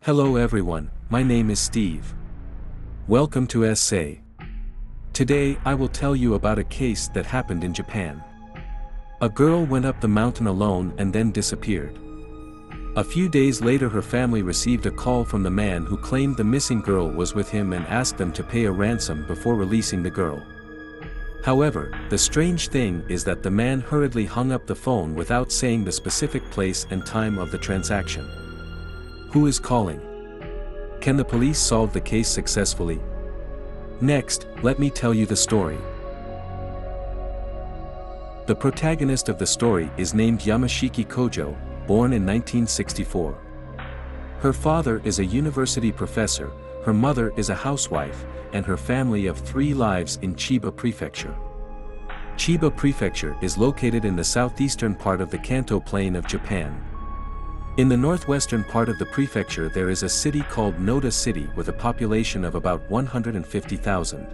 Hello everyone, my name is Steve. Welcome to Essay. Today I will tell you about a case that happened in Japan. A girl went up the mountain alone and then disappeared. A few days later her family received a call from the man who claimed the missing girl was with him and asked them to pay a ransom before releasing the girl. However, the strange thing is that the man hurriedly hung up the phone without saying the specific place and time of the transaction. Who is calling? Can the police solve the case successfully? Next, let me tell you the story. The protagonist of the story is named Yamashiki Kojo, born in 1964. Her father is a university professor, her mother is a housewife, and her family of 3 lives in Chiba Prefecture. Chiba Prefecture is located in the southeastern part of the Kanto Plain of Japan. In the northwestern part of the prefecture there is a city called Noda City with a population of about 150,000.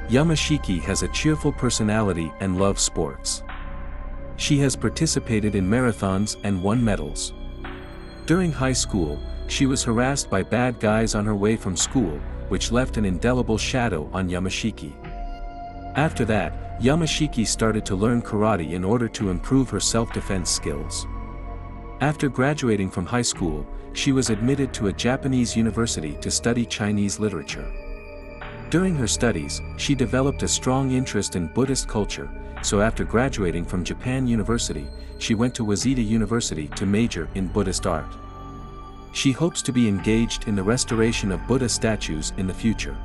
Yamashiki has a cheerful personality and loves sports. She has participated in marathons and won medals. During high school, she was harassed by bad guys on her way from school, which left an indelible shadow on Yamashiki. After that, Yamashiki started to learn karate in order to improve her self-defense skills. After graduating from high school, she was admitted to a Japanese university to study Chinese literature. During her studies, she developed a strong interest in Buddhist culture, so after graduating from Japan University, she went to Waseda University to major in Buddhist art. She hopes to be engaged in the restoration of Buddha statues in the future.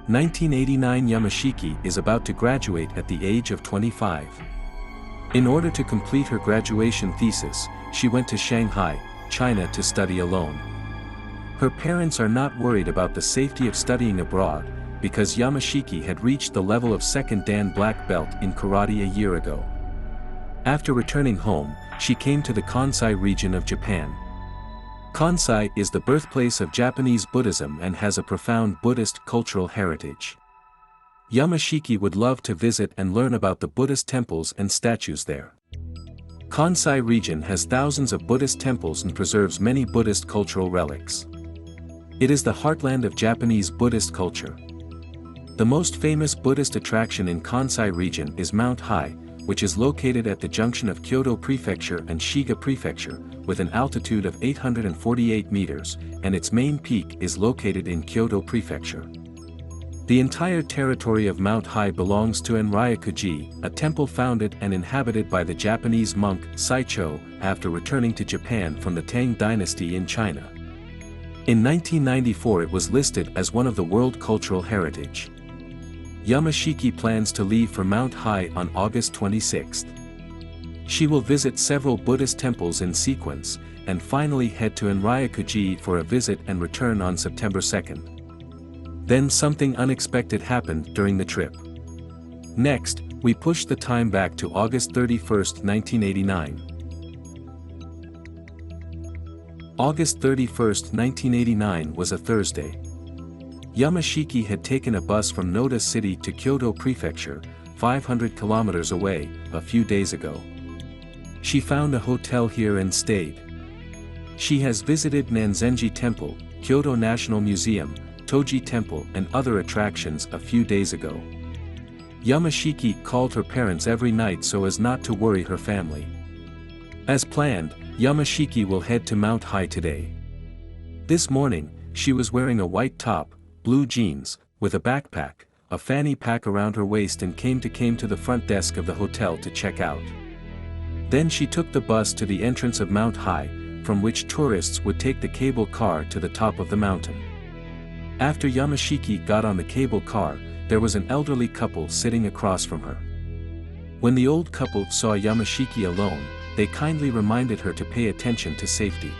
1989 Yamashiki is about to graduate at the age of 25. In order to complete her graduation thesis, she went to Shanghai, China to study alone. Her parents are not worried about the safety of studying abroad, because Yamashiki had reached the level of 2nd Dan black belt in karate a year ago. After returning home, she came to the Kansai region of Japan. Kansai is the birthplace of Japanese Buddhism and has a profound Buddhist cultural heritage. Yamashiki would love to visit and learn about the Buddhist temples and statues there. Kansai region has thousands of Buddhist temples and preserves many Buddhist cultural relics. It is the heartland of Japanese Buddhist culture. The most famous Buddhist attraction in Kansai region is Mount Hai, which is located at the junction of Kyoto Prefecture and Shiga Prefecture, with an altitude of 848 meters, and its main peak is located in Kyoto Prefecture. The entire territory of Mount Hai belongs to Enryakuji, a temple founded and inhabited by the Japanese monk Saicho after returning to Japan from the Tang dynasty in China. In 1994 it was listed as one of the World Cultural Heritage. Yamashiki plans to leave for Mount Hai on August 26. She will visit several Buddhist temples in sequence, and finally head to Enryakuji for a visit and return on September 2. Then something unexpected happened during the trip. Next, we push the time back to August 31, 1989. August 31, 1989 was a Thursday. Yamashiki had taken a bus from Noda City to Kyoto Prefecture, 500 kilometers away, a few days ago. She found a hotel here and stayed. She has visited Nanzenji Temple, Kyoto National Museum, Toji Temple and other attractions a few days ago. Yamashiki called her parents every night so as not to worry her family. As planned, Yamashiki will head to Mount Hai today. This morning, she was wearing a white top, blue jeans, with a backpack, a fanny pack around her waist and came to the front desk of the hotel to check out. Then she took the bus to the entrance of Mount Hai, from which tourists would take the cable car to the top of the mountain. After Yamashiki got on the cable car, there was an elderly couple sitting across from her. When the old couple saw Yamashiki alone, they kindly reminded her to pay attention to safety.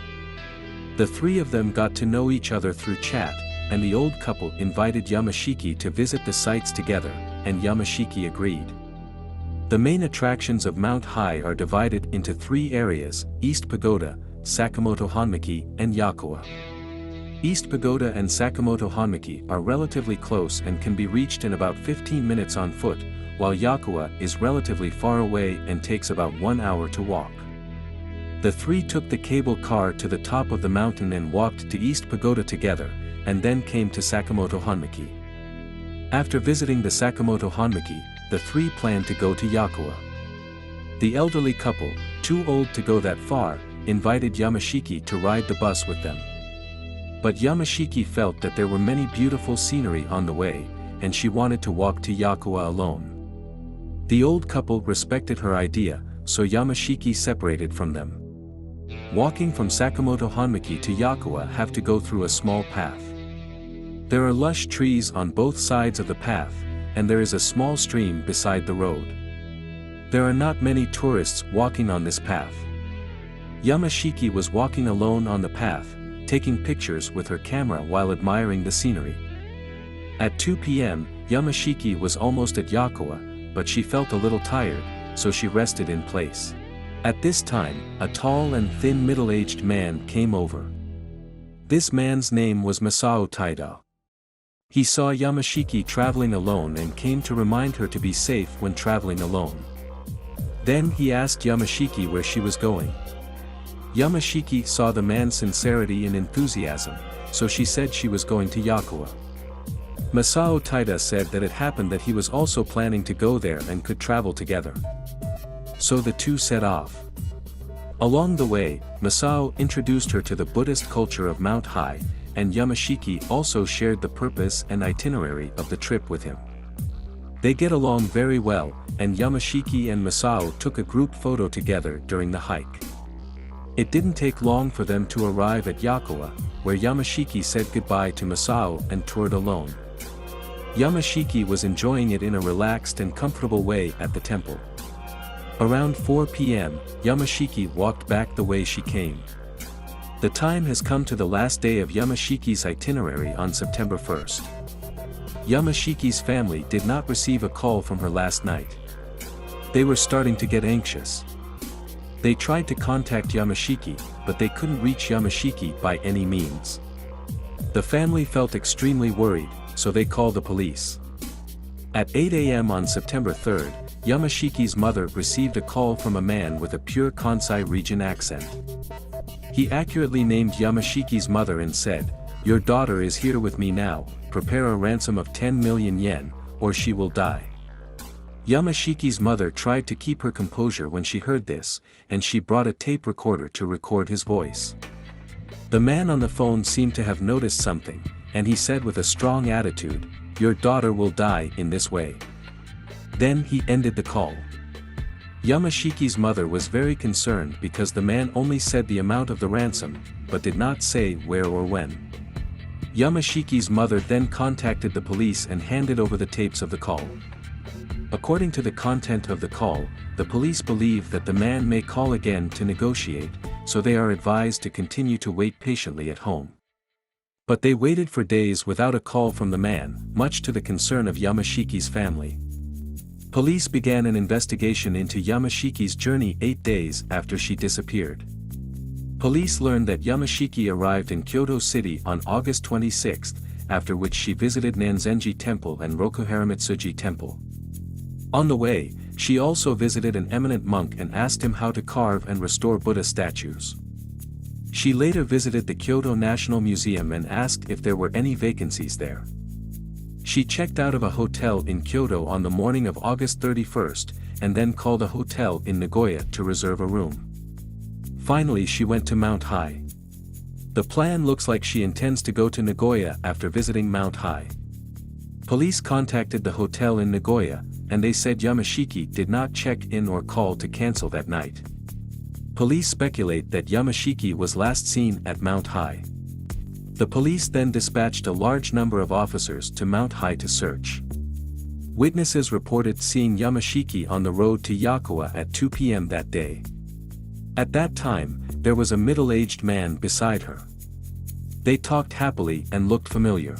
The 3 of them got to know each other through chat, and the old couple invited Yamashiki to visit the sites together, and Yamashiki agreed. The main attractions of Mount Hai are divided into 3 areas: East Pagoda, Sakamoto Hanmiki, and Yakuwa. East Pagoda and Sakamoto Hanmiki are relatively close and can be reached in about 15 minutes on foot, while Yakuwa is relatively far away and takes about 1 hour to walk. The three took the cable car to the top of the mountain and walked to East Pagoda together, and then came to Sakamoto Honmiki. After visiting the Sakamoto Honmiki, the three planned to go to Yakuwa. The elderly couple, too old to go that far, invited Yamashiki to ride the bus with them. But Yamashiki felt that there were many beautiful scenery on the way, and she wanted to walk to Yakuwa alone. The old couple respected her idea, so Yamashiki separated from them. Walking from Sakamoto Honmiki to Yakuwa have to go through a small path. There are lush trees on both sides of the path, and there is a small stream beside the road. There are not many tourists walking on this path. Yamashiki was walking alone on the path, taking pictures with her camera while admiring the scenery. At 2 p.m., Yamashiki was almost at Yakuwa, but she felt a little tired, so she rested in place. At this time, a tall and thin middle-aged man came over. This man's name was Masao Taida. He saw Yamashiki traveling alone and came to remind her to be safe when traveling alone. Then he asked Yamashiki where she was going. Yamashiki saw the man's sincerity and enthusiasm, so she said she was going to Yakuwa. Masao Taida said that it happened that he was also planning to go there and could travel together. So the two set off. Along the way, Masao introduced her to the Buddhist culture of Mount Hai, and Yamashiki also shared the purpose and itinerary of the trip with him. They get along very well, and Yamashiki and Masao took a group photo together during the hike. It didn't take long for them to arrive at Yakuwa, where Yamashiki said goodbye to Masao and toured alone. Yamashiki was enjoying it in a relaxed and comfortable way at the temple. Around 4 p.m., Yamashiki walked back the way she came. The time has come to the last day of Yamashiki's itinerary on September 1st. Yamashiki's family did not receive a call from her last night. They were starting to get anxious. They tried to contact Yamashiki, but they couldn't reach Yamashiki by any means. The family felt extremely worried, so they called the police. At 8 a.m. on September 3rd, Yamashiki's mother received a call from a man with a pure Kansai region accent. He accurately named Yamashiki's mother and said, "Your daughter is here with me now, prepare a ransom of 10 million yen, or she will die." Yamashiki's mother tried to keep her composure when she heard this, and she brought a tape recorder to record his voice. The man on the phone seemed to have noticed something, and he said with a strong attitude, "Your daughter will die in this way." Then he ended the call. Yamashiki's mother was very concerned because the man only said the amount of the ransom, but did not say where or when. Yamashiki's mother then contacted the police and handed over the tapes of the call. According to the content of the call, the police believe that the man may call again to negotiate, so they are advised to continue to wait patiently at home. But they waited for days without a call from the man, much to the concern of Yamashiki's family. Police began an investigation into Yamashiki's journey 8 days after she disappeared. Police learned that Yamashiki arrived in Kyoto City on August 26, after which she visited Nanzenji Temple and Rokuharamitsuji Temple. On the way, she also visited an eminent monk and asked him how to carve and restore Buddha statues. She later visited the Kyoto National Museum and asked if there were any vacancies there. She checked out of a hotel in Kyoto on the morning of August 31st, and then called a hotel in Nagoya to reserve a room. Finally she went to Mount Hai. The plan looks like she intends to go to Nagoya after visiting Mount Hai. Police contacted the hotel in Nagoya, and they said Yamashiki did not check in or call to cancel that night. Police speculate that Yamashiki was last seen at Mount Hai. The police then dispatched a large number of officers to Mount Hai to search. Witnesses reported seeing Yamashiki on the road to Yakuwa at 2 p.m. that day. At that time, there was a middle-aged man beside her. They talked happily and looked familiar.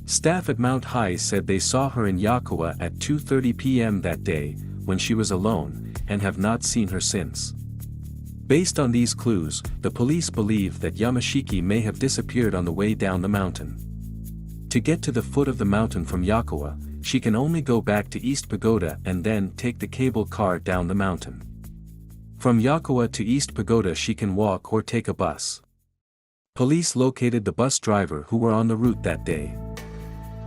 Staff at Mount Hai said they saw her in Yakuwa at 2:30 p.m. that day, when she was alone, and have not seen her since. Based on these clues, the police believe that Yamashiki may have disappeared on the way down the mountain. To get to the foot of the mountain from Yakuwa, she can only go back to East Pagoda and then take the cable car down the mountain. From Yokawa to East Pagoda she can walk or take a bus. Police located the bus driver who were on the route that day.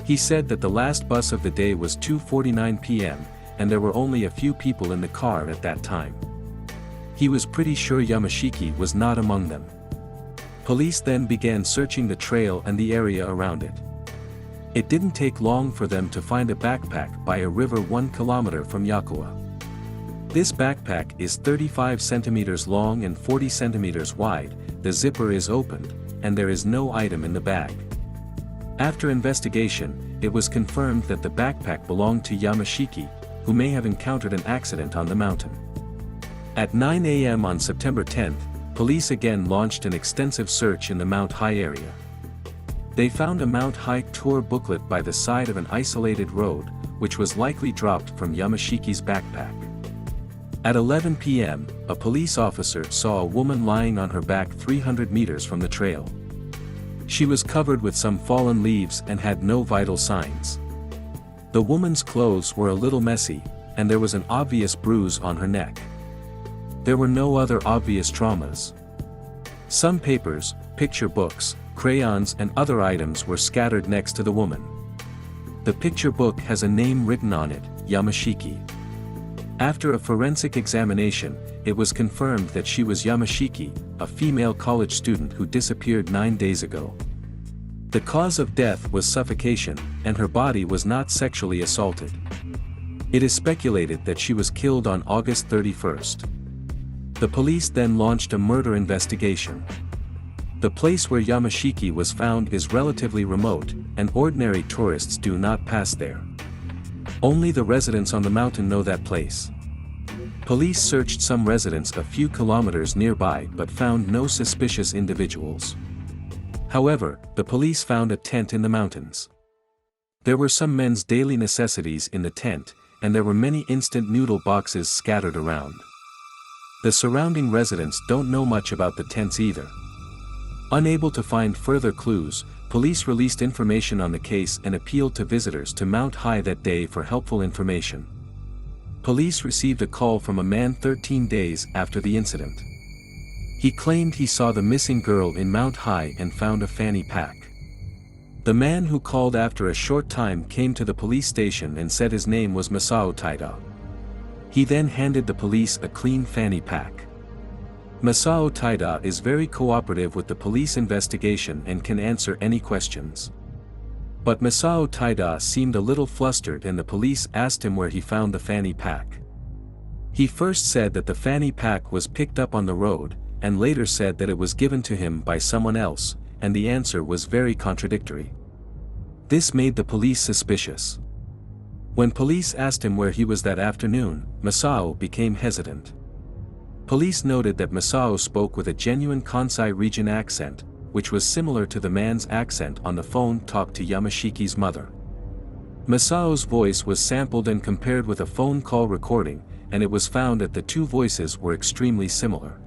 He said that the last bus of the day was 2:49 p.m., and there were only a few people in the car at that time. He was pretty sure Yamashiki was not among them. Police then began searching the trail and the area around it. It didn't take long for them to find a backpack by a river 1 kilometer from Yokawa. This backpack is 35 centimeters long and 40 centimeters wide, the zipper is opened, and there is no item in the bag. After investigation, it was confirmed that the backpack belonged to Yamashiki, who may have encountered an accident on the mountain. At 9 a.m. on September 10th, police again launched an extensive search in the Mount High area. They found a Mount High tour booklet by the side of an isolated road, which was likely dropped from Yamashiki's backpack. At 11 p.m., a police officer saw a woman lying on her back 300 meters from the trail. She was covered with some fallen leaves and had no vital signs. The woman's clothes were a little messy, and there was an obvious bruise on her neck. There were no other obvious traumas. Some papers, picture books, crayons and other items were scattered next to the woman. The picture book has a name written on it, Yamashiki. After a forensic examination, it was confirmed that she was Yamashiki, a female college student who disappeared 9 days ago. The cause of death was suffocation, and her body was not sexually assaulted. It is speculated that she was killed on August 31st. The police then launched a murder investigation. The place where Yamashiki was found is relatively remote, and ordinary tourists do not pass there. Only the residents on the mountain know that place. Police searched some residents a few kilometers nearby but found no suspicious individuals. However, the police found a tent in the mountains. There were some men's daily necessities in the tent, and there were many instant noodle boxes scattered around. The surrounding residents don't know much about the tents either. Unable to find further clues, police released information on the case and appealed to visitors to Mount High that day for helpful information. Police received a call from a man 13 days after the incident. He claimed he saw the missing girl in Mount High and found a fanny pack. The man who called after a short time came to the police station and said his name was Masao Taida. He then handed the police a clean fanny pack. Masao Taida is very cooperative with the police investigation and can answer any questions. But Masao Taida seemed a little flustered and the police asked him where he found the fanny pack. He first said that the fanny pack was picked up on the road, and later said that it was given to him by someone else, and the answer was very contradictory. This made the police suspicious. When police asked him where he was that afternoon, Masao became hesitant. Police noted that Masao spoke with a genuine Kansai region accent, which was similar to the man's accent on the phone talk to Yamashiki's mother. Masao's voice was sampled and compared with a phone call recording, and it was found that the two voices were extremely similar.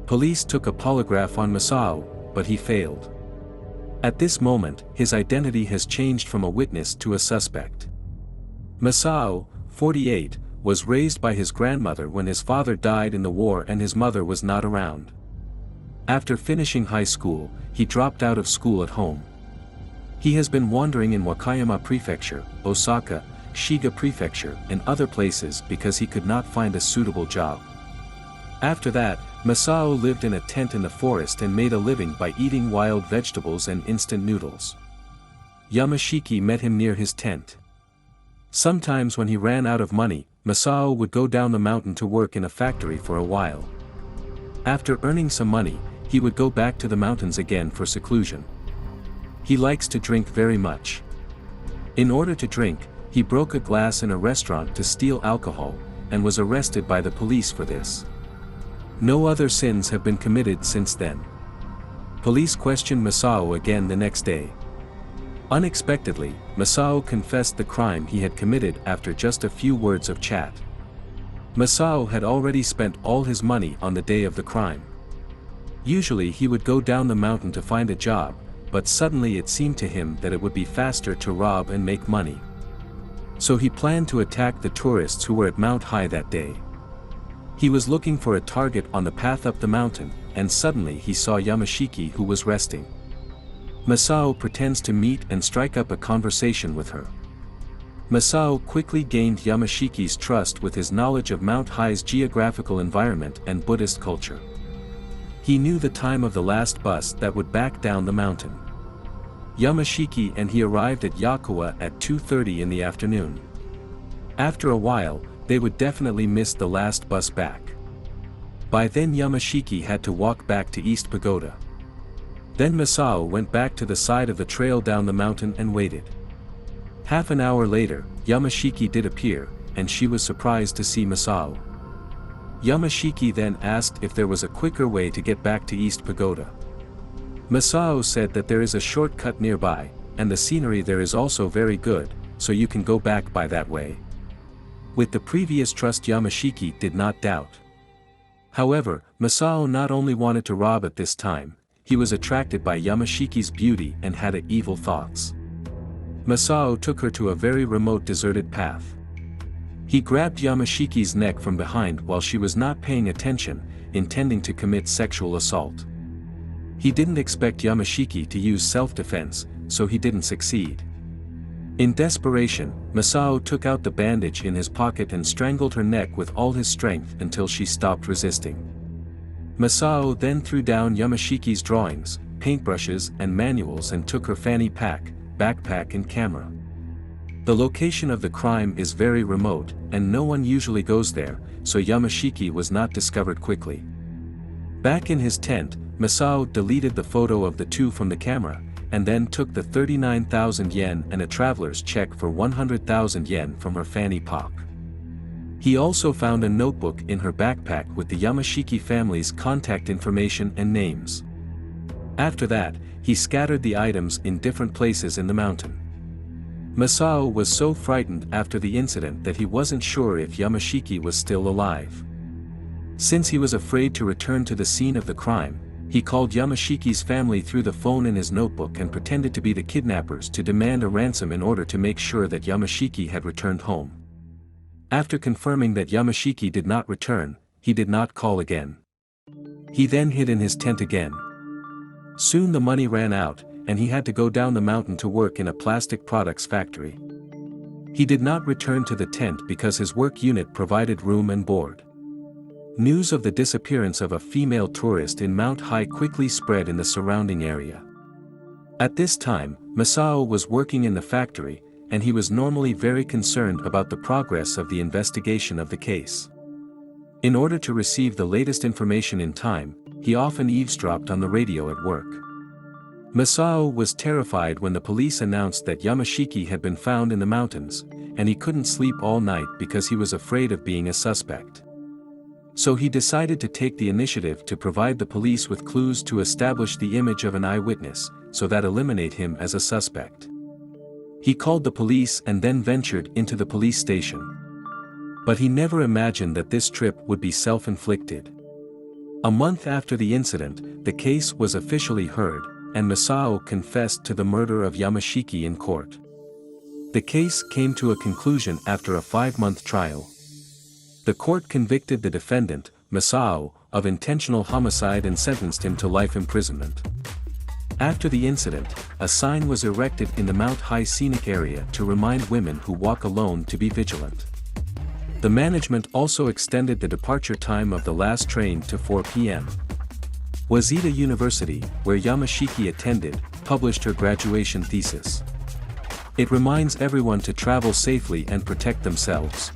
Police took a polygraph on Masao, but he failed. At this moment, his identity has changed from a witness to a suspect. Masao, 48, was raised by his grandmother when his father died in the war and his mother was not around. After finishing high school, he dropped out of school at home. He has been wandering in Wakayama Prefecture, Osaka, Shiga Prefecture, and other places because he could not find a suitable job. After that, Masao lived in a tent in the forest and made a living by eating wild vegetables and instant noodles. Yamashiki met him near his tent. Sometimes when he ran out of money, Masao would go down the mountain to work in a factory for a while. After earning some money, he would go back to the mountains again for seclusion. He likes to drink very much. In order to drink, he broke a glass in a restaurant to steal alcohol, and was arrested by the police for this. No other sins have been committed since then. Police questioned Masao again the next day. Unexpectedly, Masao confessed the crime he had committed after just a few words of chat. Masao had already spent all his money on the day of the crime. Usually he would go down the mountain to find a job, but suddenly it seemed to him that it would be faster to rob and make money. So he planned to attack the tourists who were at Mount High that day. He was looking for a target on the path up the mountain, and suddenly he saw Yamashiki, who was resting. Masao pretends to meet and strike up a conversation with her. Masao quickly gained Yamashiki's trust with his knowledge of Mount High's geographical environment and Buddhist culture. He knew the time of the last bus that would back down the mountain. Yamashiki and he arrived at Yakuwa at 2:30 in the afternoon. After a while, they would definitely miss the last bus back. By then Yamashiki had to walk back to East Pagoda. Then Masao went back to the side of the trail down the mountain and waited. Half an hour later, Yamashiki did appear, and she was surprised to see Masao. Yamashiki then asked if there was a quicker way to get back to East Pagoda. Masao said that there is a shortcut nearby, and the scenery there is also very good, so you can go back by that way. With the previous trust, Yamashiki did not doubt. However, Masao not only wanted to rob at this time, he was attracted by Yamashiki's beauty and had evil thoughts. Masao took her to a very remote deserted path. He grabbed Yamashiki's neck from behind while she was not paying attention, intending to commit sexual assault. He didn't expect Yamashiki to use self-defense, so he didn't succeed. In desperation, Masao took out the bandage in his pocket and strangled her neck with all his strength until she stopped resisting. Masao then threw down Yamashiki's drawings, paintbrushes and manuals and took her fanny pack, backpack and camera. The location of the crime is very remote, and no one usually goes there, so Yamashiki was not discovered quickly. Back in his tent, Masao deleted the photo of the two from the camera, and then took the 39,000 yen and a traveler's check for 100,000 yen from her fanny pack. He also found a notebook in her backpack with the Yamashiki family's contact information and names. After that, he scattered the items in different places in the mountain. Masao was so frightened after the incident that he wasn't sure if Yamashiki was still alive. Since he was afraid to return to the scene of the crime, he called Yamashiki's family through the phone in his notebook and pretended to be the kidnappers to demand a ransom in order to make sure that Yamashiki had returned home. After confirming that Yamashiki did not return, he did not call again. He then hid in his tent again. Soon the money ran out, and he had to go down the mountain to work in a plastic products factory. He did not return to the tent because his work unit provided room and board. News of the disappearance of a female tourist in Mount High quickly spread in the surrounding area. At this time, Masao was working in the factory, and he was normally very concerned about the progress of the investigation of the case. In order to receive the latest information in time, he often eavesdropped on the radio at work. Masao was terrified when the police announced that Yamashiki had been found in the mountains, and he couldn't sleep all night because he was afraid of being a suspect. So he decided to take the initiative to provide the police with clues to establish the image of an eyewitness, so that eliminate him as a suspect. He called the police and then ventured into the police station. But he never imagined that this trip would be self-inflicted. A month after the incident, the case was officially heard, and Masao confessed to the murder of Yamashiki in court. The case came to a conclusion after a 5-month trial. The court convicted the defendant, Masao, of intentional homicide and sentenced him to life imprisonment. After the incident, a sign was erected in the Mount High scenic area to remind women who walk alone to be vigilant. The management also extended the departure time of the last train to 4 p.m. Waseda University, where Yamashiki attended, published her graduation thesis. It reminds everyone to travel safely and protect themselves.